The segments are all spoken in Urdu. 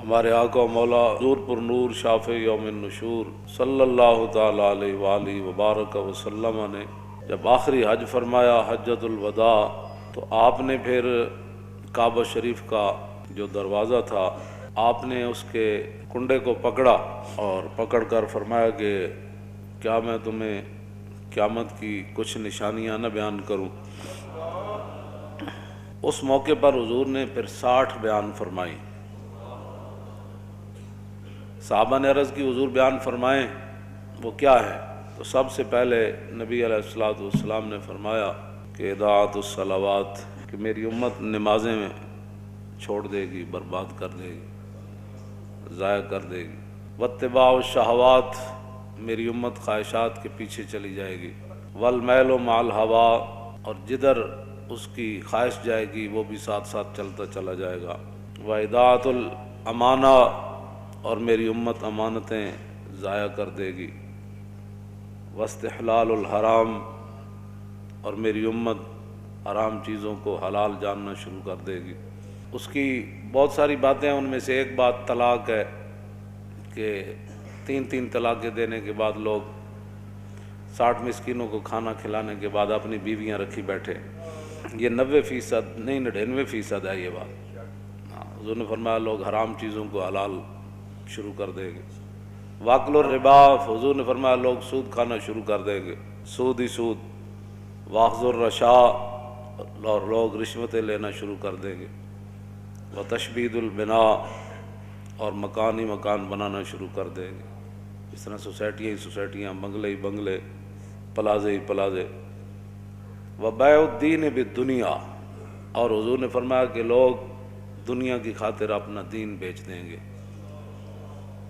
ہمارے آقا و مولا حضور پر نور شافع یوم النشور صلی اللہ تعالی علیہ وآلہ وبارک وسلم نے جب آخری حج فرمایا حجۃ الوداع، تو آپ نے پھر کعبہ شریف کا جو دروازہ تھا آپ نے اس کے کنڈے کو پکڑا اور پکڑ کر فرمایا کہ کیا میں تمہیں قیامت کی کچھ نشانیاں نہ بیان کروں۔ اس موقع پر حضور نے پھر 60 بیان فرمائی۔ صحابہ نے عرض کی حضور بیان فرمائیں وہ کیا ہے؟ تو سب سے پہلے نبی علیہ الصلوۃ والسلام نے فرمایا کہ اضاعت الصلوات، کہ میری امت نمازیں چھوڑ دے گی، برباد کر دے گی، ضائع کر دے گی۔ واتباع الشہوات، میری امت خواہشات کے پیچھے چلی جائے گی۔ والمیل مع الہوا، اور جدھر اس کی خواہش جائے گی وہ بھی ساتھ ساتھ چلتا چلا جائے گا۔ واضاعت الامانہ، اور میری امت امانتیں ضائع کر دے گی۔ واستحلال الحرام، اور میری امت حرام چیزوں کو حلال جاننا شروع کر دے گی۔ اس کی بہت ساری باتیں ہیں، ان میں سے ایک بات طلاق ہے کہ 3 طلاقیں دینے کے بعد لوگ 60 مسکینوں کو کھانا کھلانے کے بعد اپنی بیویاں رکھی بیٹھے۔ یہ 90% نہیں 99% ہے یہ بات۔ حضور نے فرمایا لوگ حرام چیزوں کو حلال شروع کر دیں گے۔ واکل الربا، حضور نے فرمایا لوگ سود کھانا شروع کر دیں گے، سود ہی سود۔ واخذ الرشا، اور لوگ رشوتیں لینا شروع کر دیں گے۔ وتشبید البناء، اور مکان ہی مکان بنانا شروع کر دیں گے، اس طرح سوسائٹیاں ہی سوسائٹیاں، بنگلے ہی بنگلے، پلازے ہی پلازے۔ وبیع الدین بالدنیا، اور حضور نے فرمایا کہ لوگ دنیا کی خاطر اپنا دین بیچ دیں گے۔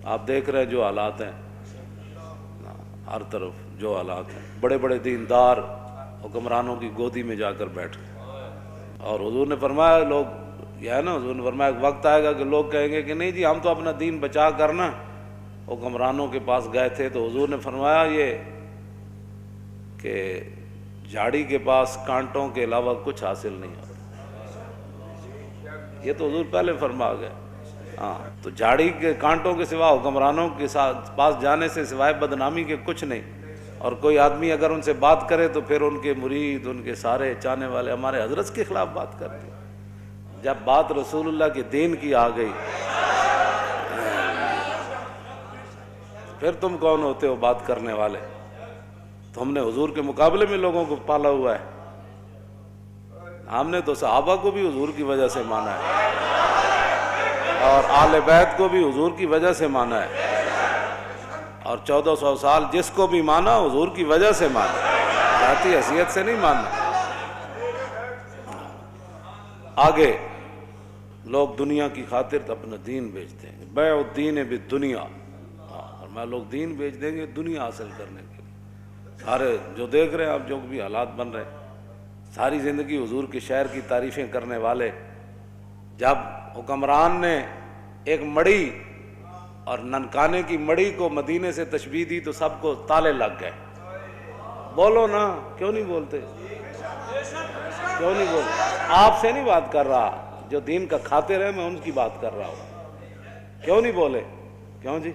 آپ دیکھ رہے ہیں جو حالات ہیں، ہر طرف جو حالات ہیں، بڑے بڑے دیندار حکمرانوں کی گودی میں جا کر بیٹھے، اور حضور نے فرمایا لوگ یہ ہے نا، حضور نے فرمایا ایک وقت آئے گا کہ لوگ کہیں گے کہ نہیں جی ہم تو اپنا دین بچا کر نا حکمرانوں کے پاس گئے تھے۔ تو حضور نے فرمایا یہ کہ جھاڑی کے پاس کانٹوں کے علاوہ کچھ حاصل نہیں ہوتا۔ یہ تو حضور پہلے فرما گئے۔ ہاں، تو جھاڑی کے کانٹوں کے سوا حکمرانوں کے پاس جانے سے سوائے بدنامی کے کچھ نہیں۔ اور کوئی آدمی اگر ان سے بات کرے تو پھر ان کے مرید، ان کے سارے چاہنے والے ہمارے حضرت کے خلاف بات کرتے ہیں۔ جب بات رسول اللہ کے دین کی آ گئی پھر تم کون ہوتے ہو بات کرنے والے؟ تو ہم نے حضور کے مقابلے میں لوگوں کو پالا ہوا ہے۔ ہم نے تو صحابہ کو بھی حضور کی وجہ سے مانا ہے، اور آل بیت کو بھی حضور کی وجہ سے مانا ہے، اور 1400 سال جس کو بھی مانا حضور کی وجہ سے مانا، ذاتی حیثیت سے نہیں ماننا۔ آگے لوگ دنیا کی خاطر اپنا دین بیچتے ہیں، بیع الدین بالدنیا، اور میں لوگ دین بیچ دیں گے دنیا حاصل کرنے کے لیے۔ سارے جو دیکھ رہے ہیں آپ، جو بھی حالات بن رہے ہیں، ساری زندگی حضور کے شہر کی تعریفیں کرنے والے، جب حکمران نے ایک مڑی اور ننکانے کی مڑی کو مدینے سے تشبیہ دی تو سب کو تالے لگ گئے۔ بولو نا، کیوں نہیں بولتے؟ کیوں نہیں بولتے؟ آپ سے نہیں بات کر رہا، جو دین کا خاطر ہے میں ان کی بات کر رہا ہوں۔ کیوں نہیں بولے؟ کیوں جی؟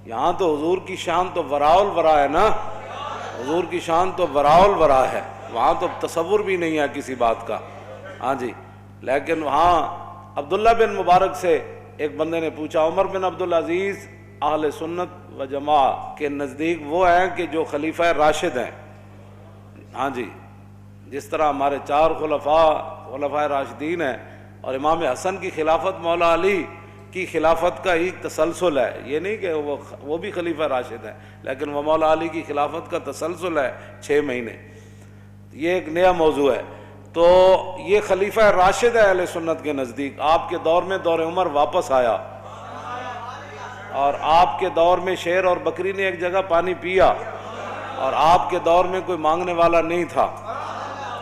یہاں تو حضور کی شان تو وراء الورا ہے نا، حضور کی شان تو وراء الورا ہے، وہاں تو تصور بھی نہیں ہے کسی بات کا۔ ہاں جی، لیکن وہاں عبداللہ بن مبارک سے ایک بندے نے پوچھا، عمر بن عبدالعزیز اہل سنت و جماعت کے نزدیک وہ ہیں کہ جو خلیفہ راشد ہیں۔ ہاں جی، جس طرح ہمارے 4 خلفائے راشدین ہیں، اور امام حسن کی خلافت مولا علی کی خلافت کا ہی تسلسل ہے، یہ نہیں کہ وہ بھی خلیفہ راشد ہیں، لیکن وہ مولا علی کی خلافت کا تسلسل ہے 6 مہینے۔ یہ ایک نیا موضوع ہے۔ تو یہ خلیفہ راشد ہے اہل سنت کے نزدیک۔ آپ کے دور میں دور عمر واپس آیا، اور آپ کے دور میں شیر اور بکری نے ایک جگہ پانی پیا، اور آپ کے دور میں کوئی مانگنے والا نہیں تھا،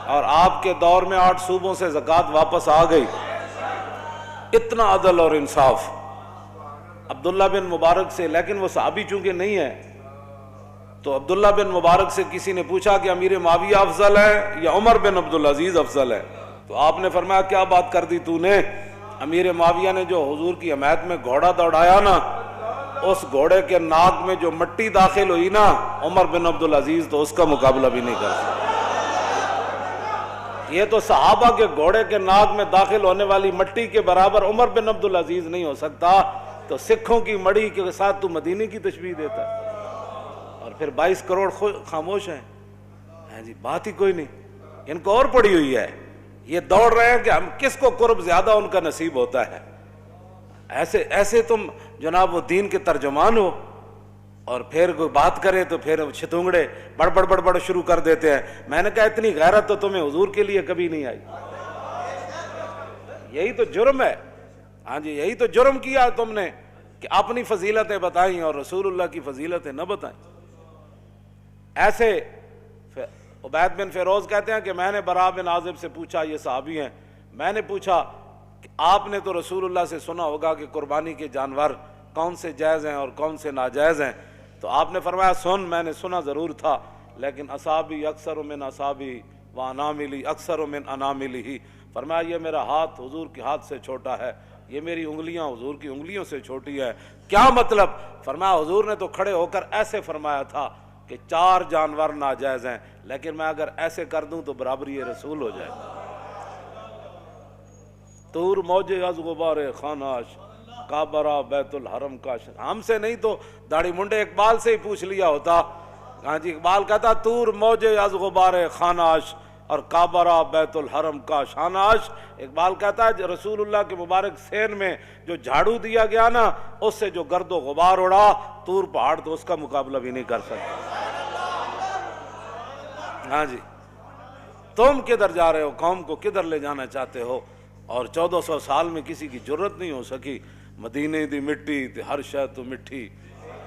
اور آپ کے دور میں 8 صوبوں سے زکوٰۃ واپس آ گئی۔ اتنا عدل اور انصاف عبداللہ بن مبارک سے، لیکن وہ صحابی چونکہ نہیں ہے، تو عبداللہ بن مبارک سے کسی نے پوچھا کہ امیر معاویہ افضل ہے یا عمر بن عبدالعزیز افضل ہے؟ تو آپ نے فرمایا کیا بات کر دی تو نے؟ امیر معاویہ نے جو حضور کی حمایت میں گھوڑا دوڑایا نا، اس گھوڑے کے ناک میں جو مٹی داخل ہوئی نا، عمر بن عبدالعزیز تو اس کا مقابلہ بھی نہیں کر سکتا۔ یہ تو صحابہ کے گھوڑے کے ناک میں داخل ہونے والی مٹی کے برابر عمر بن عبدالعزیز نہیں ہو سکتا، تو سکھوں کی مڑی کے ساتھ تو مدینے کی تشبیہ دیتا ہے، اور پھر 22 کروڑ خاموش ہیں۔ جی بات ہی کوئی نہیں، ان کو اور پڑی ہوئی ہے، یہ دوڑ رہے ہیں کہ ہم کس کو قرب زیادہ ان کا نصیب ہوتا ہے۔ ایسے تم جناب وہ دین کے ترجمان ہو، اور پھر کوئی بات کرے تو پھر چھتونگڑے بڑ شروع کر دیتے ہیں۔ میں نے کہا اتنی غیرت تو تمہیں حضور کے لیے کبھی نہیں آئی، یہی تو جرم ہے۔ ہاں جی، یہی تو جرم کیا تم نے کہ اپنی فضیلتیں بتائیں اور رسول اللہ کی فضیلتیں نہ بتائیں۔ ایسے عبید بن فیروز کہتے ہیں کہ میں نے براء بن عازب سے پوچھا، یہ صحابی ہیں، میں نے پوچھا کہ آپ نے تو رسول اللہ سے سنا ہوگا کہ قربانی کے جانور کون سے جائز ہیں اور کون سے ناجائز ہیں، تو آپ نے فرمایا سن، میں نے سنا ضرور تھا، لیکن اصابی اکثر من اصابی و اناملی اکثر من اناملی، فرمایا یہ میرا ہاتھ حضور کے ہاتھ سے چھوٹا ہے، یہ میری انگلیاں حضور کی انگلیوں سے چھوٹی ہے۔ کیا مطلب؟ فرمایا حضور نے تو کھڑے ہو کر ایسے فرمایا تھا کہ 4 جانور ناجائز ہیں، لیکن میں اگر ایسے کر دوں تو برابری رسول ہو جائے۔ طور موجے از غبار خاناش، کعبہ بیت الحرم کا، ہم سے نہیں تو داڑھی منڈے اقبال سے ہی پوچھ لیا ہوتا۔ ہاں جی، اقبال کہتا طور موجے از غبار خاناش اور کعبہ بیت الحرم کا شاناش۔ اقبال کہتا ہے رسول اللہ کے مبارک سین میں جو جھاڑو دیا گیا نا، اس سے جو گرد و غبار اڑا، طور پہاڑ تو اس کا مقابلہ بھی نہیں کر سکتا۔ ہاں جی، تم کدھر جا رہے ہو، قوم کو کدھر لے جانا چاہتے ہو؟ اور 1400 سال میں کسی کی جرت نہیں ہو سکی۔ مدینے دی مٹی تے ہر شے تو مٹھی،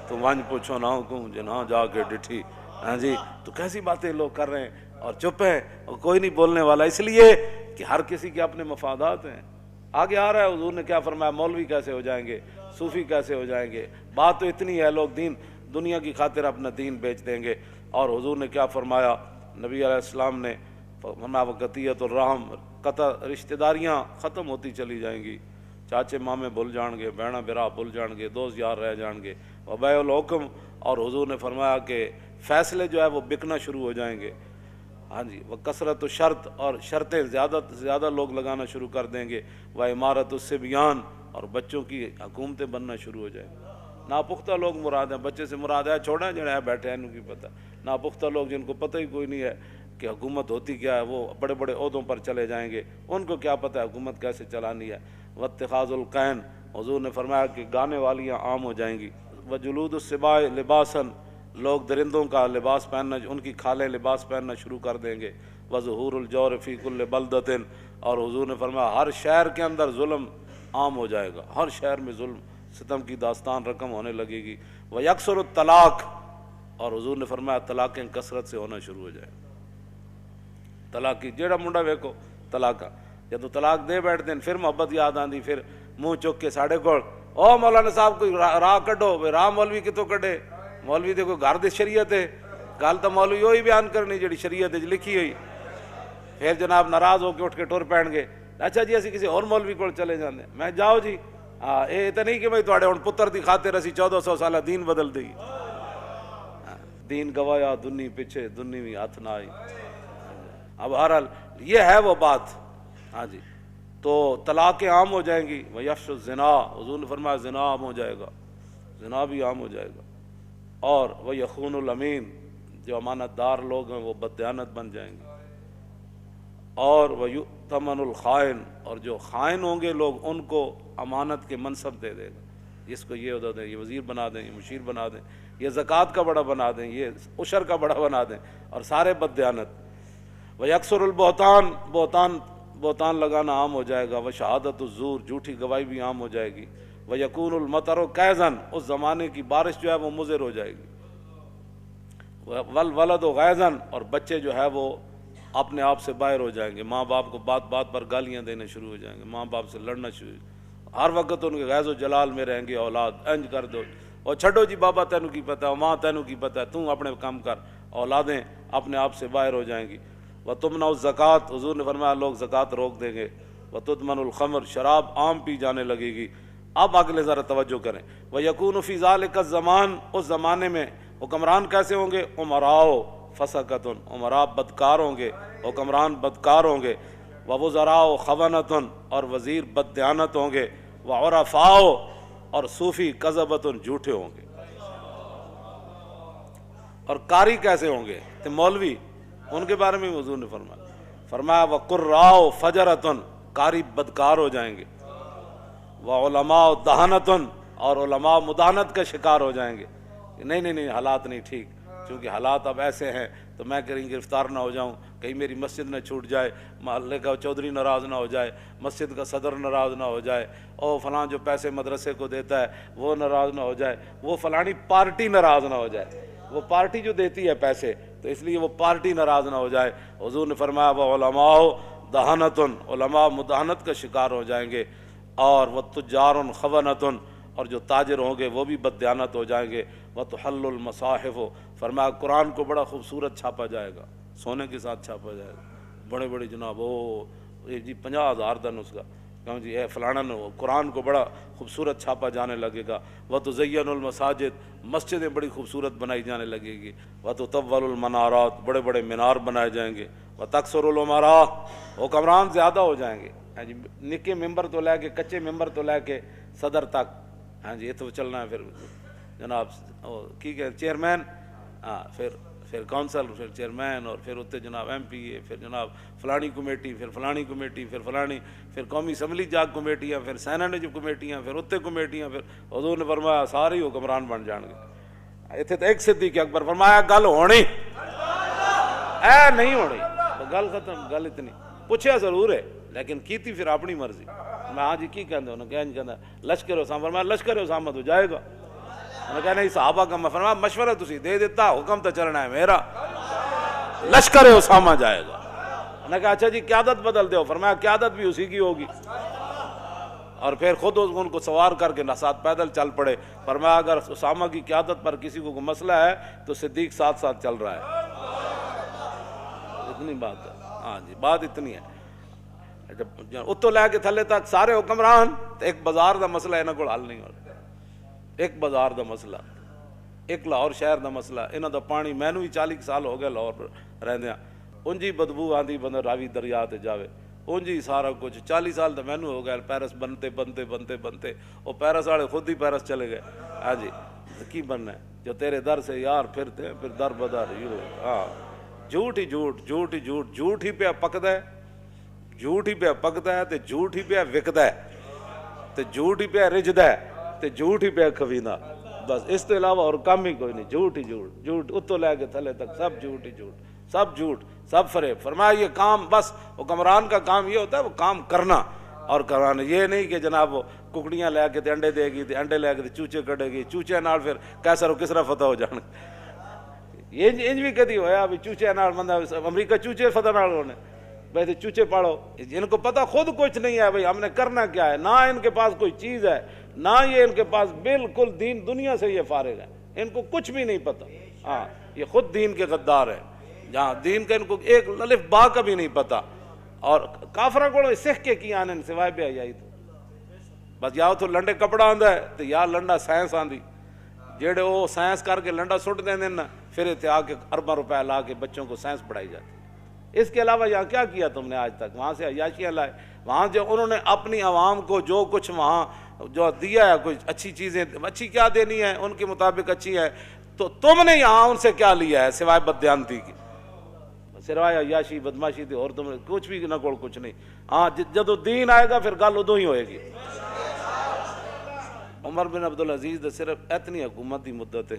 تو ونج پوچھو نہ کو جنا جا کے ڈٹھی۔ ہاں جی، تو کیسی باتیں لوگ کر رہے ہیں اور چپ ہیں اور کوئی نہیں بولنے والا، اس لیے کہ ہر کسی کے اپنے مفادات ہیں۔ آگے آ رہا ہے حضور نے کیا فرمایا، مولوی کیسے ہو جائیں گے، صوفی کیسے ہو جائیں گے، بات تو اتنی ہے لوگ دنیا کی خاطر اپنا دین بیچ دیں گے۔ اور حضور نے کیا فرمایا، نبی علیہ السلام نے فرمایا وقتیت الرحم، قطع رشتہ داریاں ختم ہوتی چلی جائیں گی، چاچے مامے بھول جان گے، بہنا برا بھول جان گے، دوست یار رہ جان گے، وبیع الحکم، اور حضور نے فرمایا کہ فیصلے جو ہے وہ بکنا شروع ہو جائیں گے۔ ہاں جی، وہ کثرت و شرط، اور شرطیں زیادہ سے زیادہ لوگ لگانا شروع کر دیں گے، وہ عمارت الصبیان، اور بچوں کی حکومتیں بننا شروع ہو جائیں گے۔ ناپختہ لوگ مراد ہیں، بچے سے مراد ہے چھوڑیں جڑے ہیں بیٹھے ہیں انہوں کی پتہ، ناپختہ لوگ جن کو پتہ ہی کوئی نہیں ہے کہ حکومت ہوتی کیا ہے، وہ بڑے بڑے عہدوں پر چلے جائیں گے، ان کو کیا پتہ ہے حکومت کیسے چلانی ہے۔ واتخاذ القین، حضور نے فرمایا کہ گانے والیاں عام ہو جائیں گی۔ وجلود السباع لباسن، لوگ درندوں کا لباس پہننا، ان کی کھالیں لباس پہننا شروع کر دیں گے۔ وظہور الجور فی کل بلدۃ، اور حضور نے فرمایا ہر شہر کے اندر ظلم عام ہو جائے گا، ہر شہر میں ظلم ستم کی داستان رقم ہونے لگے گی۔ ویکثر الطلاق، اور حضور نے فرمایا طلاقیں کثرت سے ہونا شروع ہو جائیں۔ طلاق کی جیڑا منڈا ویکو طلاق، یا تو طلاق دے بیٹھتے ہیں، پھر محبت یاد آندی، پھر منہ چک کے ساڑھے کو او مولانا صاحب کوئی راہ کڈو، راہ مولوی کتوں کڈے، مولوی دے کوئی گھر دی شریعت ہے، گل تو مولوی وہی بیان کرنی جڑی شریعت لکھی ہوئی۔ پھر جناب ناراض ہو کے اٹھ کے ٹر پین گے، اچھا جی اسی کسی اور مولوی کو چلے جاندے، میں جاؤ جی، یہ تو نہیں کہ بھائی تھوڑے ہن پتر دی خاطر اسی 1400 سالہ دین بدل دئی، دین گوایا دنی پیچھے دنی بھی ہاتھ نہ آئی۔ اب بہرحال یہ ہے وہ بات۔ ہاں جی، تو طلاقیں عام ہو جائیں گی۔ ویفش الزنا، حضور نے فرمایا زنا عام ہو جائے گا، زنا بھی عام ہو جائے گا۔ اور وہ یخون الامین، جو امانت دار لوگ ہیں وہ بددیانت بن جائیں گے۔ اور وہ یؤتمن الخائن، اور جو خائن ہوں گے لوگ ان کو امانت کے منصب دے دے گا، اس کو یہ عہدہ دیں، یہ وزیر بنا دیں، یہ مشیر بنا دیں، یہ زکوٰۃ کا بڑا بنا دیں، یہ عشر کا بڑا بنا دیں، اور سارے بددیانت۔ ویکثر البہتان، بہتان لگانا عام ہو جائے گا۔ وشہادت الزور، جھوٹی گواہی بھی عام ہو جائے گی۔ ویکون المطر کیزن، اس زمانے کی بارش جو ہے وہ مضر ہو جائے گی۔ والولد غیظن، اور بچے جو ہے وہ اپنے آپ سے باہر ہو جائیں گے، ماں باپ کو بات بات پر گالیاں دینے شروع ہو جائیں گے، ماں باپ سے لڑنا شروع، ہر وقت ان کے غیظ و جلال میں رہیں گے، اولاد انج کر دو، اور چھڈو جی بابا تینوں کی پتہ ہے، ماں تینوں کی پتہ ہے، تم اپنے کام کر، اولادیں اپنے آپ سے باہر ہو جائیں گی۔ وَتُمْنَعُ الزَّکَاۃ، حضور نے فرمایا لوگ زکوٰۃ روک دیں گے۔ وتدمن الخمر، شراب عام پی جانے لگے گی۔ اب اگلے ذرا توجہ کریں، وَيَكُونُ فِي ذَلِكَ الزَّمَانِ، اس زمانے میں حکمران کیسے ہوں گے؟ عمراء فسقۃ، عمراء بدکار ہوں گے، حکمران بدکار ہوں گے، ووزراء خونۃ، اور وزیر بددیانت ہوں گے، وعرفاء، اور صوفی کذبۃ، جھوٹے ہوں گے۔ اور قاری کیسے ہوں گے؟ تو مولوی، ان کے بارے میں حضور نے فرمایا وقراء فجرۃ، قاری بدکار ہو جائیں گے، وعلماء دہنۃ، اور علماء مداحنت کا شکار ہو جائیں گے۔ نہیں حالات نہیں ٹھیک، چونکہ حالات اب ایسے ہیں تو میں کہیں گرفتار نہ ہو جاؤں، کہیں میری مسجد نہ چھوٹ جائے، محلے کا چودھری ناراض نہ ہو جائے، مسجد کا صدر ناراض نہ ہو جائے، اور فلاں جو پیسے مدرسے کو دیتا ہے وہ ناراض نہ ہو جائے، وہ فلانی پارٹی ناراض نہ ہو جائے، وہ پارٹی جو دیتی ہے پیسے تو اس لیے وہ پارٹی ناراض نہ ہو جائے۔ حضور نے فرمایا وہ علماء دہنۃ، علماء مداحنت کا شکار ہو جائیں گے، اور وہ تجار خونۃ، اور جو تاجر ہوں گے وہ بھی بددیانت ہو جائیں گے، وتحل المصاحف، فرمایا قرآن کو بڑا خوبصورت چھاپا جائے گا، سونے کے ساتھ چھاپا جائے گا، بڑے بڑے جناب جی 50,000 کا نسخہ، کہوں جی اے فلانا قرآن کو بڑا خوبصورت چھاپا جانے لگے گا، وتزین المساجد، مسجدیں بڑی خوبصورت بنائی جانے لگے گی، وتطول المنارات، بڑے بڑے مینار بنائے جائیں گے، وتکثر الامراء، حکمران زیادہ ہو جائیں گے، ہاں جی نکے ممبر تو لے کے کچے ممبر تو لے کے صدر تک، ہاں جی یہ تو چلنا ہے، پھر جناب کی کہ چیئرمین، ہاں پھر کونسل، پھر چیئرمین، اور پھر اتنے جناب ایم پی اے، پھر جناب فلانی کمیٹی، پھر فلانی کمیٹی، پھر فلانی، پھر قومی اسمبلی جاگ کمیٹیاں، پھر سینٹ جو کمیٹیاں، پھر اتنے کمیٹیاں، پھر حضور نے فرمایا سارے حکمران بن جان گے۔ اتنے تو ایک صدیق اکبر فرمایا گل ہونی اے نہیں ہونی، گل ختم، گل اتنی پوچھا ضرور ہے لیکن کیتی پھر اپنی مرضی۔ میں ہاں جی کی کہندے انہوں نے کہنا لشکر اسامہ، فرمایا لشکر اسامہ تو جائے گا، انہوں نے کہا نہیں صحابہ کا، میں فرمایا مشورہ تسی دے دیتا، حکم تو چلنا ہے میرا، لشکر اسامہ جائے گا۔ انہوں نے کہا اچھا جی قیادت بدل دو، فرمایا قیادت بھی اسی کی ہوگی، اور پھر خود ان کو سوار کر کے ساتھ پیدل چل پڑے۔ فرمایا اگر اسامہ کی قیادت پر کسی کو کوئی مسئلہ ہے تو صدیق ساتھ ساتھ چل رہا ہے، اتنی بات ہے، ہاں جی بات اتنی ہے۔ جب اتو لے کے تھلے تک سارے حکمران، ایک بازار دا مسئلہ انہاں کول حل نہیں ہو رہا، ایک بازار دا مسئلہ، ایک لاہور شہر دا مسئلہ، انہاں دا پانی مینوں ہی 40 سال ہو گئے لاہور رہندیاں، انجی بدبو آندی بندہ راوی دریا تے جاوے، انجی سارا کچھ 40 سال تو مینوں ہو گئے پیرس بنتے وہ پیرس والے خود ہی پیرس چلے گئے، ہاں جی کی بننا ہے جو تیرے در سے یار پھرتے ہیں پھر در بدر، ہاں جھوٹ ہی جھوٹ، جھوٹ ہی جھوٹ، جھوٹ ہی پہ پکدا ہے، جھوٹ ہی پہ پکدا ہے تے جھوٹ ہی پہ وکدا ہے تے جھوٹ ہی پہ رجدا ہے تے جھوٹ ہی پہ کھویندا، بس اس کے علاوہ اور کام ہی کوئی نہیں، جھوٹ ہی جھوٹ، جھوٹ اتوں لے کے تھلے تک سب جھوٹ ہی جھوٹ، سب جھوٹ، سب فریب۔ فرمایا یہ کام بس حکمران کا کام یہ ہوتا ہے وہ کام کرنا اور کرانا، یہ نہیں کہ جناب وہ ککڑیاں لے کے تے انڈے دے گی تے انڈے لے کے تے چوچے کڈے گی، چوچے نال پھر کیسر و کسرا فتح ہو جان، یہ انج بھی کدی ہویا بھی چوچے نال بندہ امریکہ چوچے فتح نال ہونے، بھائی چوچے پاڑو، ان کو پتہ خود کچھ نہیں ہے بھائی ہم نے کرنا کیا ہے، نہ ان کے پاس کوئی چیز ہے، نہ یہ ان کے پاس بالکل دین دنیا سے یہ فارغ ہے، ان کو کچھ بھی نہیں پتہ، ہاں یہ خود دین کے غدار ہے، جہاں دین کا ان کو ایک الف با کا بھی نہیں پتہ، اور کافرہ کو سکھ کے کی آنے سوائے بے حیائی تو بس یا تو لنڈے کپڑا آندا ہے تو یا لنڈا سائنس آندی، جیڑے وہ سائنس کر کے لنڈا سٹ دیں نا پھر اتنے آ کے ارباں روپے لا کے بچوں کو سائنس پڑھائی جاتی۔ اس کے علاوہ یہاں کیا کیا تم نے آج تک؟ وہاں سے عیاشیاں لائے، وہاں جو انہوں نے اپنی عوام کو جو کچھ وہاں جو دیا ہے، کچھ اچھی چیزیں، اچھی کیا دینی ہے ان کے مطابق اچھی ہے، تو تم نے یہاں ان سے کیا لیا ہے سوائے بددیانتی کی، سوائے عیاشی بدماشی تھی، اور تم نے کچھ بھی نہ کوڑ کچھ نہیں۔ ہاں جدو دین آئے گا پھر گل ادو ہی ہوئے گی۔ عمر بن عبدالعزیز نے صرف اتنی حکومت کی مدت ہے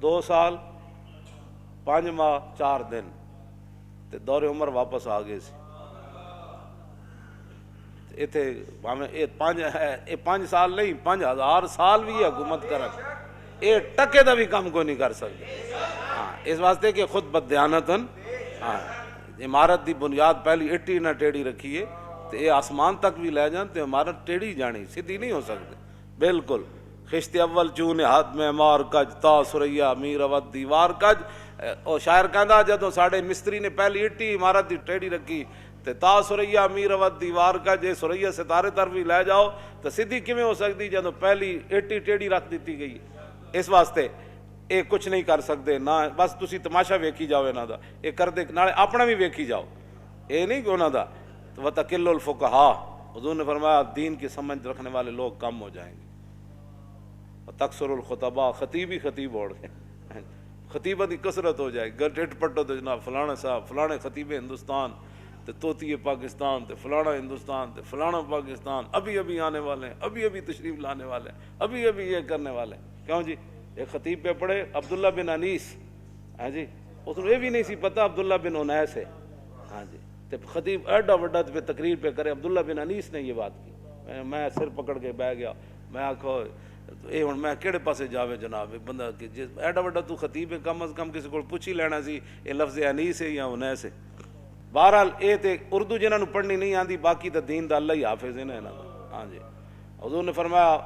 2 سال 5 ماہ 4 دن تے دور عمر واپس آ گئے سی، اتنے یہ 5 سال نہیں 5000 سال بھی حکومت کرن، یہ ٹکے دا بھی کام کوئی نہیں کر سکتے، ہاں اس واسطے کہ خود بددیانتن، ہاں عمارت دی بنیاد پہلی اٹی نہ ٹیڑھی رکھیے تو یہ آسمان تک بھی لے جان تو عمارت ٹیڑھی جانی، سیدھی نہیں ہو سکتی بالکل۔ خشت اول چون ہاتھ میں مار کج تا سریا میر اود دیوار کج، اور شاعر کہندا جدوں ساڈے مستری نے پہلی اٹی عمارت دی ٹیڑھی رکھی تے تا سریا میر ود دیوار کا جے سریا ستارے طرف ہی لے جاؤ تو سیدھی کیویں ہو سکتی جدوں پہلی ایٹی ٹیڑھی رکھ دیتی گئی. اس واسطے یہ کچھ نہیں کر سکتے نہ بس تسی تماشا ویکھی جاؤ انہاں دا یہ کردے نالے اپنا بھی ویکھی جاؤ یہ نہیں کہ انہاں دا. وتقل الفقہاء حضور نے فرمایا دین کی سمجھ رکھنے والے لوگ کم ہو جائیں گے. تکثر الخطباء خطیب ہی خطیب اوڑ گئے خطیبہ دی کثرت ہو جائے گی. ٹٹ پٹو تو جناب فلانا صاحب فلانے خطیب ہندوستان تے طوطی پاکستان تے فلانا ہندوستان تے فلانا پاکستان ابھی ابھی آنے والے ہیں ابھی ابھی تشریف لانے والے ہیں ابھی ابھی یہ کرنے والے ہیں. کیوں جی ایک خطیب پہ پڑھے عبداللہ بن انیس ہاں جی اس کو یہ بھی نہیں سی پتا عبداللہ بن انیس ہے ہاں جی تے خطیب ایڈا وڈا پہ تقریر پہ کرے عبداللہ بن انیس نے یہ بات کی. میں سر پکڑ کے بہ گیا میں آکھو یہ ہوں میں کہڑے پاسے جاوے جناب بندہ ایڈا وڈا تو خطیب ہے کم از کم کسی کو پوچھ ہی لینا سی یہ لفظ انیس ہے یا انیس ہے. بہرحال یہ تے اردو جنہاں نو پڑھنی نہیں آندی باقی تو دین دا اللہ ہی حافظ ہے نا ہاں جی. حضور نے فرمایا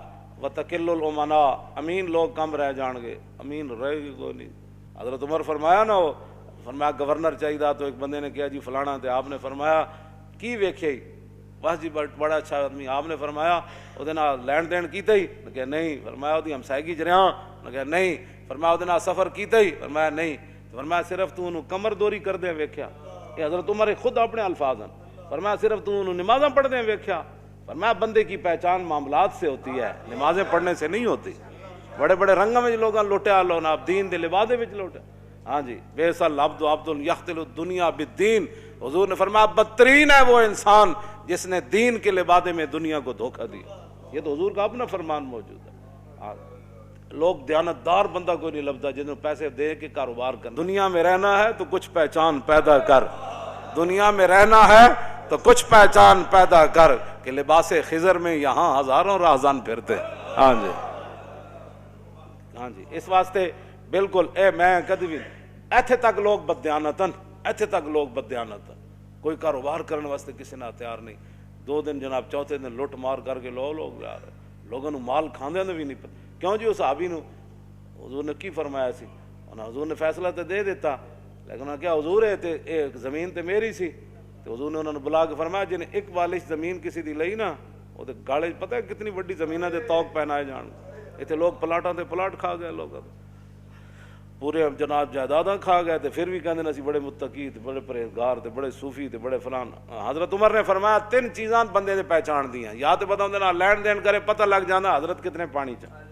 وتقل الامناء امین لوگ کم رہ جان گے امین رہے گی کوئی نہیں. حضرت عمر فرمایا نا وہ فرمایا گورنر چاہیے تو ایک بندے نے کہا جی فلانا تے آپ نے فرمایا کی ویکھے بس جی بڑا اچھا آدمی. آپ نے فرمایا وہ لین دین کیتا ہی میں کہا نہیں. فرمایا وہ ہمسائیگی جریاں میں کہا نہیں. فرمایا وہ سفر کیتا ہی فرمایا نہیں. فرمایا صرف تو انہوں کمر دوری کر دیں ویکھیا. یہ حضرت عمر خود اپنے الفاظ ہیں. فرمایا صرف تو انہوں نمازاں پڑھ دیں ویکھیا. فرمایا بندے کی پہچان معاملات سے ہوتی ہے نمازیں پڑھنے سے نہیں ہوتی. بڑے بڑے رنگوں میں لوگاں لوٹیا لو نا دین دے لبادے وچ لوٹیا ہاں جی. بیسل عبد یختل الدنیا بالدین. حضور نے فرمایا بدترین ہے وہ انسان جس نے دین کے لبادے میں دنیا کو دھوکہ دیا. یہ تو حضور کا اپنا فرمان موجود ہے. لوگ دیانتدار بندہ کوئی نہیں لبدا جنہوں پیسے دے کے کاروبار کر. دنیا میں رہنا ہے تو کچھ پہچان پیدا کر. دنیا میں رہنا ہے تو کچھ پہچان پیدا کر کہ لباس خضر میں یہاں ہزاروں راہزان پھرتے ہاں جی ہاں جی. اس واسطے بالکل اے میں کدی بھی ایتھے تک لوگ بددیانتن ایتھے تک لوگ بددیانتن کوئی کاروبار کرنے واسطے کسی نہ تیار نہیں. 2 دن جناب چوتھے دن لٹ مار کر کے لوگ جا رہے لوگوں نو مال کھاندے بھی نہیں پتا. کیوں جی اس صحابی نو حضور نے کی فرمایا سی حضور نے فیصلہ تو دے دیتا لیکن کیا حضور ہے تے ایک زمین تے میری سی تو حضور نے انہوں نے بلا کے فرمایا جنہیں ایک بالش زمین کسی دی لئی نا وہ گاڑے پتہ ہے کتنی بڑی زمینہ دے توق پہنائے جان. اتنے لوگ پلاٹاں تے پلاٹ کھا گئے لوگ پورے جناب جائیداداں کھا گئے تے پھر بھی کہندے نا سی بڑے متقی تے بڑے پرہیزگار تے بڑے صوفی تے بڑے فلان. حضرت عمر نے فرمایا 3 چیزاں بندے دے پہچان دیاں یا تے بتاؤں نا لین دین کرے پتہ لگ جانا حضرت کتنے پانی چاہ.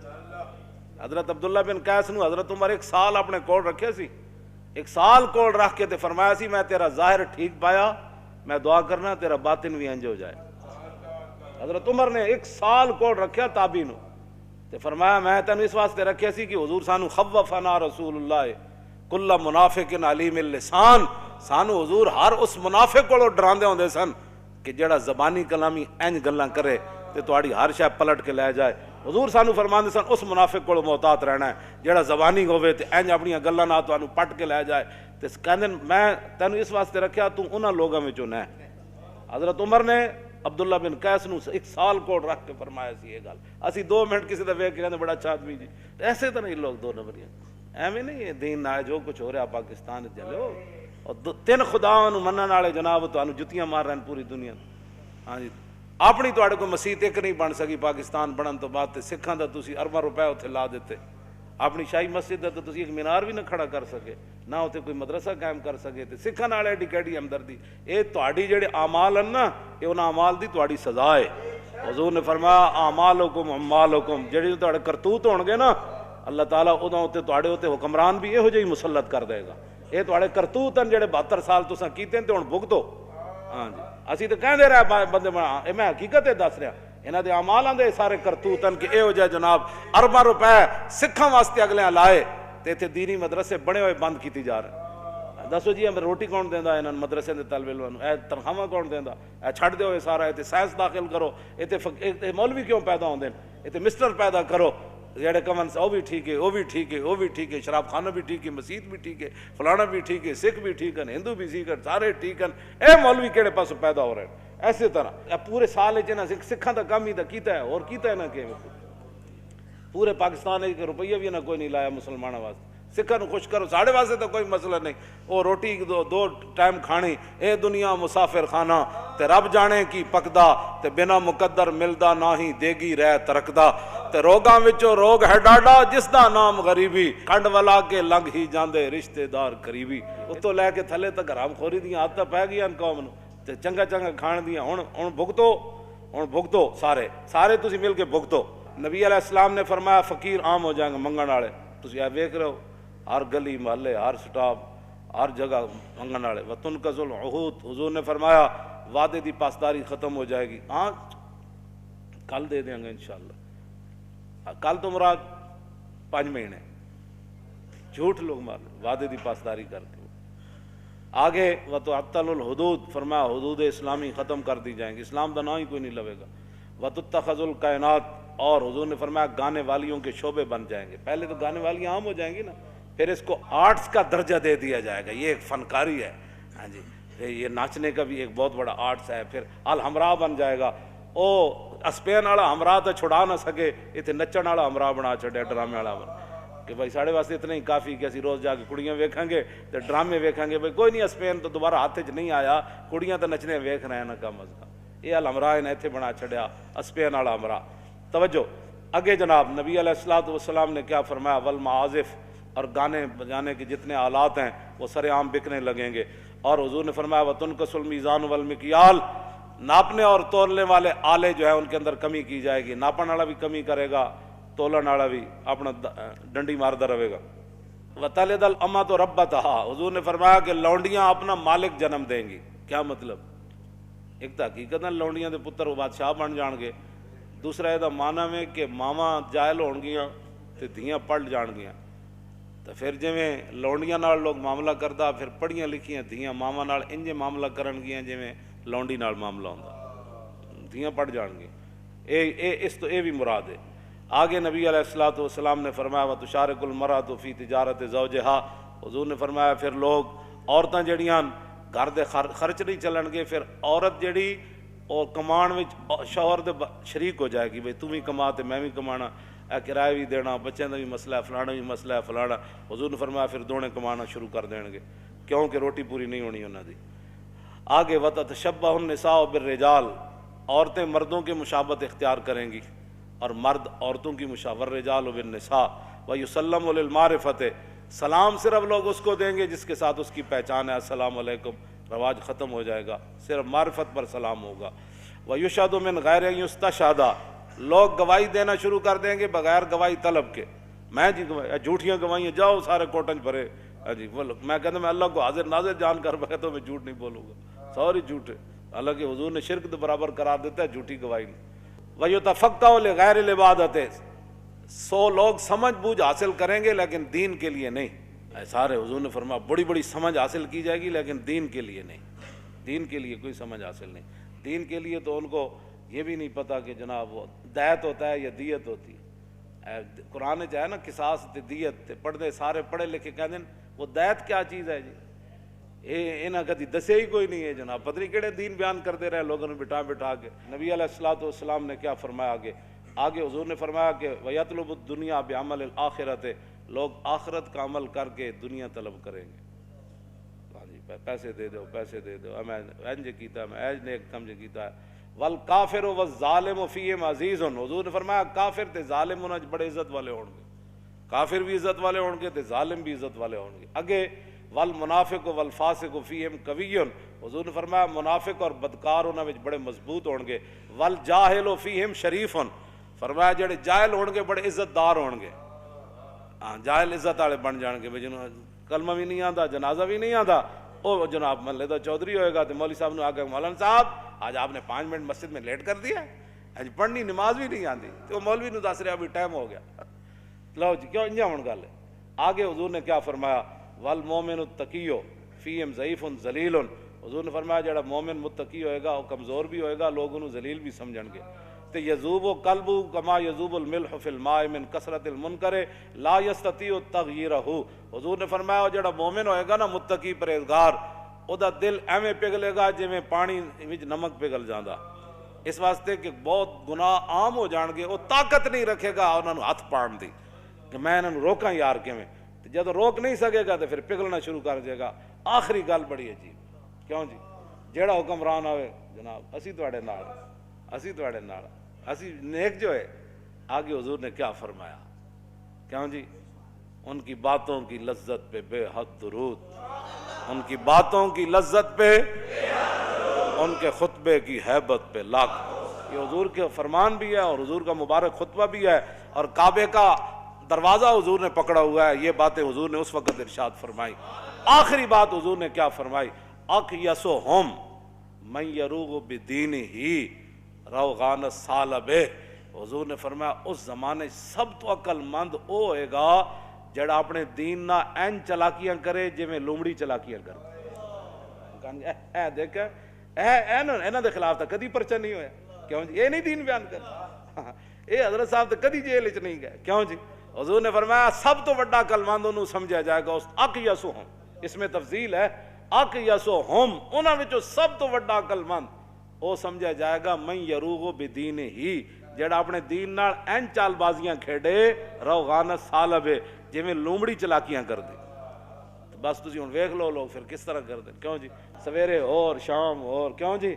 حضرت عبداللہ بن قیس نو حضرت عمر 1 سال اپنے کول رکھے سی 1 سال کول رکھ کے تے فرمایا سی میں تیرا ظاہر ٹھیک پایا میں دعا کرنا تیرا باطن بھی انج ہو جائے. حضرت عمر نے 1 سال کول رکھیا تابعی نو تے فرمایا میں تینوں اس واسطے رکھیا سی کہ حضور سانو خوفنا رسول اللہ کل منافق علیم اللسان. سانو حضور ہر اس منافق کو ڈراندے ہوندے سن کہ جڑا زبانی کلامی انج گلاں کرے تے تہاڈی ہر شے پلٹ کے لے جائے. حضور سانو فرماندے سن اس منافق کو محتاط رہنا ہے جڑا زبانی ہوے تے انج اپنی گلاں نال تانوں پٹ کے لے جائے. تے کہندے میں تینوں اس واسطے رکھیا تو انہاں لوگاں وچوں نہ. حضرت عمر نے عبداللہ بن قیس نو 1 سال کوٹ رکھ کے فرمایا سی یہ گل. اسی 2 منٹ کسی دا ویکھ کے کہندے بڑا اچھا آدمی جی. ایسے تو نہیں لوگ 2 نمبریاں ایویں نہیں. دین نہ جو کچھ ہو رہا پاکستان چلو اور 3 خداواں نو منن والے جناب تانوں جتیاں مار رہے ہیں پوری دنیا ہاں جی. اپنی تواڈے کوئی مسجد ایک نہیں بن سکی پاکستان بنن تو بعد تے سکھاں دا تسی ارباں روپے اوتھے لا دیتے. اپنی شاہی مسجد دا تو تسی ایک مینار بھی نہ کھڑا کر سکے نہ اوتھے کوئی مدرسہ قائم کر سکے. تے سکھاں نال ایڈی کیڑی ہمدردی. اے تواڈی جڑے اعمال ہیں نا اے انہاں اعمال دی تواڈی سزا ہے. حضور نے فرمایا اعمالکم اموالکم جڑے تواڈے کرتوت ہون گے نا اللہ تعالیٰ اودوں تے تواڈے اوتے حکمران بھی یہو جہی مسلط کر دے گا. اے تواڈے کرتوت ہیں جڑے 72 سال تساں کیتے تے ہن بھگتو ہاں جی. اسی تو کہندے رہے بندے میں حقیقت دس رہا انہاں دے اعمالاں دے سارے کرتوتن کہ اہو جہا جناب ارباں روپے سکھاں واسطے اگلے لائے تے ایتھے دینی مدرسے بنے ہوئے بند کیتی جا رہے. دسو جی ہمیں روٹی کون دیندا انہاں مدرسے دے طالب علماں نوں اے تنخواہ کون دیندا اے چھڈ دیو اے سارا ایتھے سائنس داخل کرو ایتھے مولوی کیوں پیدا ہوندے ایتھے مسٹر پیدا کرو جڑے کمن وہ بھی ٹھیک ہے وہ بھی ٹھیک ہے وہ بھی ٹھیک ہے شراب خانہ بھی ٹھیک ہے مسجد بھی ٹھیک ہے فلانا بھی ٹھیک ہے سکھ بھی ٹھیک ہیں ہندو بھی ٹھیک ہیں سارے ٹھیک ہیں. اے مولوی کہڑے پاس پیدا ہو رہے ہیں. ایسے طرح پورے سال سکھاں دا کام ہی دا کیتا ہے اور کیتا ہے نا کہ پورے پاکستان ایک روپیہ بھی نہ کوئی نہیں لایا مسلمانوں واسطے. سکھاں نوں خوش کرو، ساڑے واسطے تو کوئی مسئلہ نہیں، وہ روٹی دو ٹائم کھانی، اے دنیا مسافر خانہ، تے رب جانے کی پکدا، تے بنا مقدر ملدا نہ ہی دیگی رہ ترکدا، تے روگاں وچوں روگ ہے ڈاڈا جس دا نام غریبی، کنڈ والا کے لنگ ہی جاندے رشتے دار قریبی۔ اتوں لے کے تھلے تک حرام خوری دیاں عادتاں پی گئیاں قوم نوں، تے چنگا چنگا کھان دیاں، ہن بھگتو سارے تسی مل کے بھگتو۔ نبی علیہ السلام نے فرمایا فقیر عام ہو جائیں گے منگن والے، تسی اے ویکھ رہے ہو ہر گلی محلے ہر سٹاپ ہر جگہ منگن والے۔ وتنقض العہود، حضور نے فرمایا وعدے دی پاسداری ختم ہو جائے گی، ہاں کل دے دیں گے انشاءاللہ، کل تو مراد 5 مہینے، جھوٹ لوگ مار وعدے دی پاسداری کر کے۔ آگے وتعطل الحدود، فرمایا حدود اسلامی ختم کر دی جائیں گی، اسلام دا نام ہی کوئی نہیں لوے گا۔ وتتخذ الکائنات، اور حضور نے فرمایا گانے والیوں کے شعبے بن جائیں گے، پہلے تو گانے والیاں عام ہو جائیں گی نا، پھر اس کو آرٹس کا درجہ دے دیا جائے گا، یہ ایک فنکاری ہے، ہاں جی یہ ناچنے کا بھی ایک بہت بڑا آرٹس ہے۔ پھر الحمراء بن جائے گا، او اسپین والا ہمراہ تو چھڑا نہ سکے، اتنے نچن والا ہمراہ بنا چھڑیا، ڈرامے والا بنا کہ بھائی ساڑے واسطے اتنا ہی کافی کہ اسی روز جا کے کڑیاں ویکھیں گے تو ڈرامے ویکھیں گے، بھائی کوئی نہیں اسپین تو دوبارہ ہاتھ چ نہیں آیا، کڑیاں تو نچنے ویکھ رہے ہیں نا کم از کم، یہ الحمراہ نے اتنے بنا چھڑیا اسپین والا ہمراہ۔ توجہ اگے جناب نبی علیہ الصلوۃ والسلام نے کیا فرمایا، والمعازف، اور گانے بجانے کے جتنے آلات ہیں وہ سر عام بکنے لگیں گے، اور حضور نے فرمایا وتنقص المیزان والمکیال، ناپنے اور تولنے والے آلے جو ہیں ان کے اندر کمی کی جائے گی، ناپن والا بھی کمی کرے گا، تولن والا بھی اپنا ڈنڈی ماردا رہے گا۔ وتلد الامۃ ربتہا، حضور نے فرمایا کہ لونڈیاں اپنا مالک جنم دیں گی۔ کیا مطلب؟ ایک تو حقیقت لونڈیاں دے پتر وہ بادشاہ بن جان گے، دوسرا یہ مانا میں کہ ماواں جائل ہون گیاں تے دھیاں پڑھ جان گیاں، تو پھر جویں لونڈیاں نال لوگ معاملہ کردا، پھر پڑھیاں لکھیاں دھیاں ماواں نال انجے معاملہ کرن گیاں جویں لونڈی نال معاملہ ہوندا، دھیاں پڑھ جان گیاں، اس تو بھی مراد ہے۔ آگے نبی علیہ الصلوۃ والسلام نے فرمایا وتشارک المرأۃ فی تجارت زوجہا، حضور نے فرمایا پھر لوگ عورتاں جڑیاں گھر دے خرچ نہیں چلن گے، پھر عورت جڑی اور کمان وچ شوہر دے شریک ہو جائے گی، بھئی تم بھی کما تے میں بھی کمانا، اے کرایہ بھی دینا، بچوں کا بھی مسئلہ ہے، فلانا بھی مسئلہ ہے فلانا، حضور نے فرمایا پھر دونے کمانا شروع کر دیں گے، کیونکہ روٹی پوری نہیں ہونی انہاں دی۔ آگے وتتشبہ النساء بالرجال، عورتیں مردوں کی مشابہت اختیار کریں گی اور مرد عورتوں کی مشابہت، والرجال بالنساء ویسلم للمعرفۃ، سلام صرف لوگ اس کو دیں گے جس کے ساتھ اس کی پہچان ہے، السلام علیکم رواج ختم ہو جائے گا، صرف معرفت پر سلام ہوگا۔ وَيُشْهَدُ مِنْ غَيْرِ أَنْ يُسْتَشْهَدَ، لوگ گواہی دینا شروع کر دیں گے بغیر گواہی طلب کے، میں جی گواہی جھوٹیاں گواہیاں جاؤ سارے کوٹنج بھرے، جی بولو میں کہتا میں اللہ کو حاضر ناظر جان کر بکھتا میں جھوٹ نہیں بولوں گا، سوری جھوٹ ہے، حالانکہ حضور نے شرک تو برابر قرار دیتا ہے جھوٹی گواہی نہیں۔ وَيُتَفَقَّهُ لِغَيْرِ الْعِبَادَةِ، سو لوگ سمجھ بوجھ حاصل کریں گے لیکن دین کے لیے نہیں، سارے حضور نے فرمایا بڑی بڑی سمجھ حاصل کی جائے گی لیکن دین کے لیے نہیں، دین کے لیے کوئی سمجھ حاصل نہیں، دین کے لیے تو ان کو یہ بھی نہیں پتا کہ جناب وہ دیت ہوتا ہے یا دیت ہوتی ہے، قرآن چ ہے نا قصاص تے دیت تے پڑھتے سارے پڑھے لکھے کہتے ہیں وہ دیت کیا چیز ہے جی، انہاں کدی دسے ہی کوئی نہیں ہے جناب، پتہ نہیں کہڑے دین بیان کرتے رہے لوگوں نے بٹھا بٹھا کے۔ نبی علیہ الصلوۃ والسلام نے کیا فرمایا آگے حضور نے فرمایا کہ وَيَطْلُبُ الدُّنْيَا بِعَمَلِ الْآخِرَةِ، لوگ آخرت کا عمل کر کے دنیا طلب کریں گے، ہاں جی پیسے دے دو پیسے دے دو، میں انج کیتا میں ایج نیک کم جو کیتا ہے۔ والکافر والظالم فیہم عزیز، حضور نے فرمایا کافر تے ظالم انہاں بڑے عزت والے ہون گے، کافر بھی عزت والے ہون گے تے ظالم بھی عزت والے ہون گے۔ اگے والمنافق والفاسق فیہم قوی، حضور نے فرمایا منافق اور بدکار انہاں وچ بڑے مضبوط ہون گے۔ والجاہل فیہم شریف، فرمایا جڑے جاہل ہون گے بڑے عزت دار ہون گے، ہاں جاہل عزت والے بن جان گے، جنہوں کلمہ بھی نہیں آتا جنازہ بھی نہیں آتا، وہ جناب محلے دا چودھری ہوئے گا تو مولوی صاحب نے آگے مولانا صاحب آج آپ نے 5 منٹ مسجد میں لیٹ کر دیا، آج پڑھنی نماز بھی نہیں آتی، تو مولوی نے دس رہا ابھی ٹائم ہو گیا، لو جی کیوں انجا ہون گل ہے۔ آگے حضور نے کیا فرمایا والمومن التقی فیہم ضعیف ذلیل، حضور نے فرمایا جڑا مومن متقی ہوئے گا وہ کمزور بھی ہوئے گا، لوگ انہوں ذلیل بھی سمجھن گے۔ تے یذوب قلب کما یذوب الملح فی الماء من کثرت المنکر لا یستطیع تغییرہ، حضور نے فرمایا جڑا مومن ہوئے گا نا متقی پرہیزگار، او دا دل ایویں پگھلے گا جویں پانی وچ نمک پگھل جاندا، اس واسطے کہ بہت گناہ عام ہو جان گے، وہ طاقت نہیں رکھے گا انہاں نوں ہاتھ پاڑن دی کہ میں انہاں نوں روکاں یار کیویں، جب روک نہیں سکے گا تو پھر پگھلنا شروع کر دے گا. آخری گل بڑی عجیب, کیوں جی جیڑا حکمران آئے جناب اسی تواڈے نال, اسی تواڈے نال, اسی نیک جو ہے. آگے حضور نے کیا فرمایا, کیوں جی ان کی باتوں کی لذت پہ بے حد درود, ان کی باتوں کی لذت پہ, ان کے خطبے کی ہیبت پہ لاکھ. یہ حضور کے فرمان بھی ہے اور حضور کا مبارک خطبہ بھی ہے, اور کعبے کا دروازہ حضور نے پکڑا ہوا ہے. یہ باتیں حضور نے اس وقت ارشاد فرمائی. آخری بات حضور نے کیا فرمائی, اقیسہم من یروغ بدینہ روغان الثعلب. حضور نے فرمایا اس زمانے سب تو عقل مند او ہوئے گا جڑا اپنے دین نہ این چلاکیاں کرے جی میں لومڑی چلاکیاں کرے. اے دیکھ اینا دے خلاف تا کدی پرچہ نہیں ہویا, کیوں جی یہ نہیں دین بیان کرتا, اے حضرت صاحب تو کدی جیل وچ نہیں گئے, کیوں جی حضور نے فرمایا سب تو بڑا عقل مند انہوں سمجھا جائے گا اس اقیسہم, اس میں تفضیل ہے, اقیسہم انہاں وچوں سب تو بڑا عقل مند وہ سمجھا جائے گا من یروغ بدینہ جڑا اپنے دین نال این چال بازیاں کھیڑے روغان الثعلب جی میں لومڑی چلاکیاں کر دے. بس تسی ہن ویکھ لو لوگ پھر کس طرح کر دیں, کیوں جی سویرے اور شام اور, کیوں جی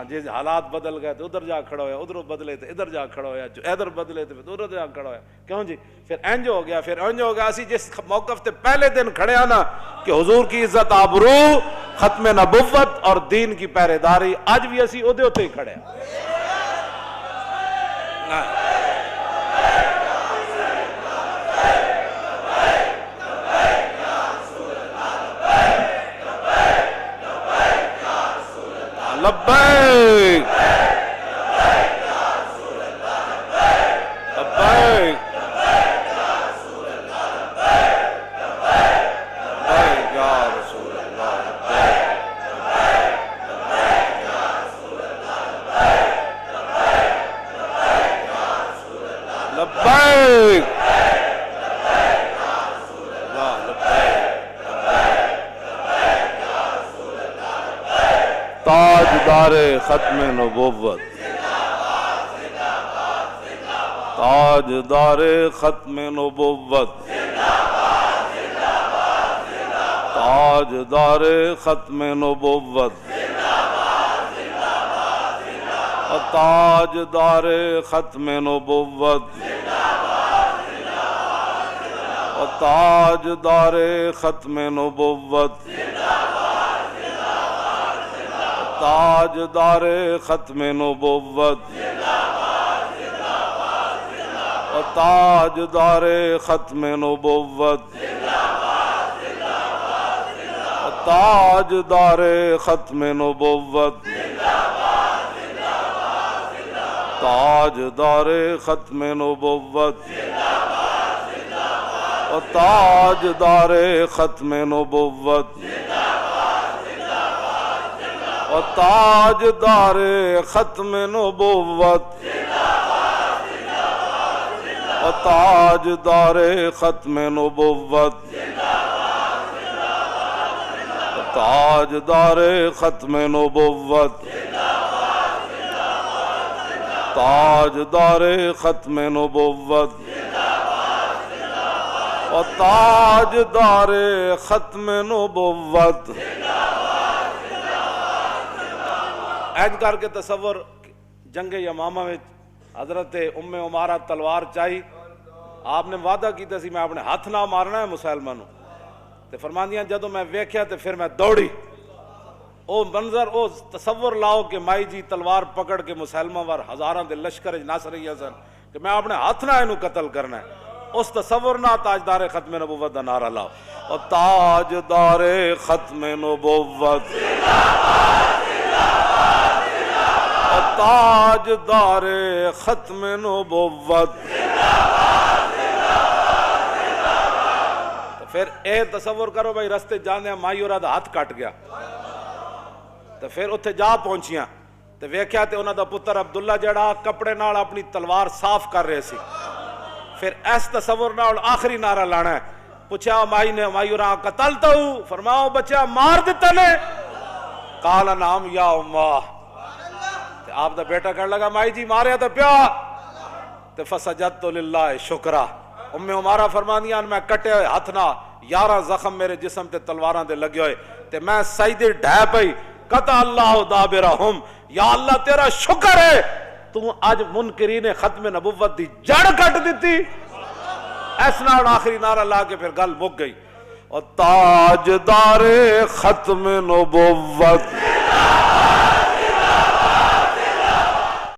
جی حالات بدل گئے تو ادھر جا کھڑا ہویا, ادھر بدلے تو ادھر جا کھڑا ہویا, جو ادھر بدلے تو ادھر جا کھڑا ہویا, کیوں جی پھر انج ہو گیا, پھر انج ہو گیا. اسی جس موقف تے پہلے دن کھڑے آنا کہ حضور کی عزت آبرو ختم نبوت اور دین کی پہرے داری, اج بھی اسی اودے ہوتے ہی کھڑے ہیں. لبیک لبیک تاجدار ختم نبوت, تاجدار ختم نبوت, تاجدار ختم نبوت, تاجدار ختم نبوت, تاجدار ختم نبوت, تاجدار ختم نبوت, تاجدار ختم نبوت, تاجدار ختم نبوت, تاجدار ختم نبوت, تاجدار ختم نبوت, تاجدار ختم نبوت, تاجدار ختم نبوت, تاجدار ختم نبوت, تاجدار ختم نبوت, تاجدار ختم نبوت. اینج کر کے تصور جنگ یمامہ میں حضرت ام عمارہ تلوار چاہی, آپ نے وعدہ کیتا سی میں اپنے ہاتھ نہ مارنا ہے مسلمانوں, تے فرماندیاں جدوں میں ویکھیا تے پھر میں دوڑی. او منظر او تصور لاؤ کہ مائی جی تلوار پکڑ کے مسلمہ وار ہزاراں دے لشکر نس رہی سن کہ میں اپنے ہاتھ نہ اینو قتل کرنا ہے. اس تصور نہ تاجدار ختم نبوت دا نعرہ لاؤ, اور تاجدار ختم نبوت, تاجدار ختم نبوت. تو پھر اے تصور کرو بھائی رستے جانے مائی اور ہاتھ کٹ گیا, تو پھر اتھے جا پہنچیاں تو ویکھیا تے انہاں دا پتر عبداللہ جڑا کپڑے نال اپنی تلوار صاف کر رہے سی. پھر اس تصور نال آخری نعرہ لانا ہے. پوچھا مائی نے, مائی اور قتل تو فرماؤ بچہ مار دیتا نے, قال نعم یا امہ. آپ دا بیٹا کہنے لگا مائی جی ماریا تو پیا, تو فسجدت للہ شکرہ, ام عمارہ فرمانیاں میں کٹے ہوئے ہاتھ نہ 11 زخم میرے جسم تے تلواراں دے لگے ہوئے تے میں سجدے ڈھے پئی قطع اللہ دابرہم، یا اللہ تیرا شکر ہے تو اج منکرین ختم نبوت دی جڑ کٹ دیتی۔ اس نال آخری نعرہ لا کے پھر گل مک گئی۔ اور تاجدار ختم نبوت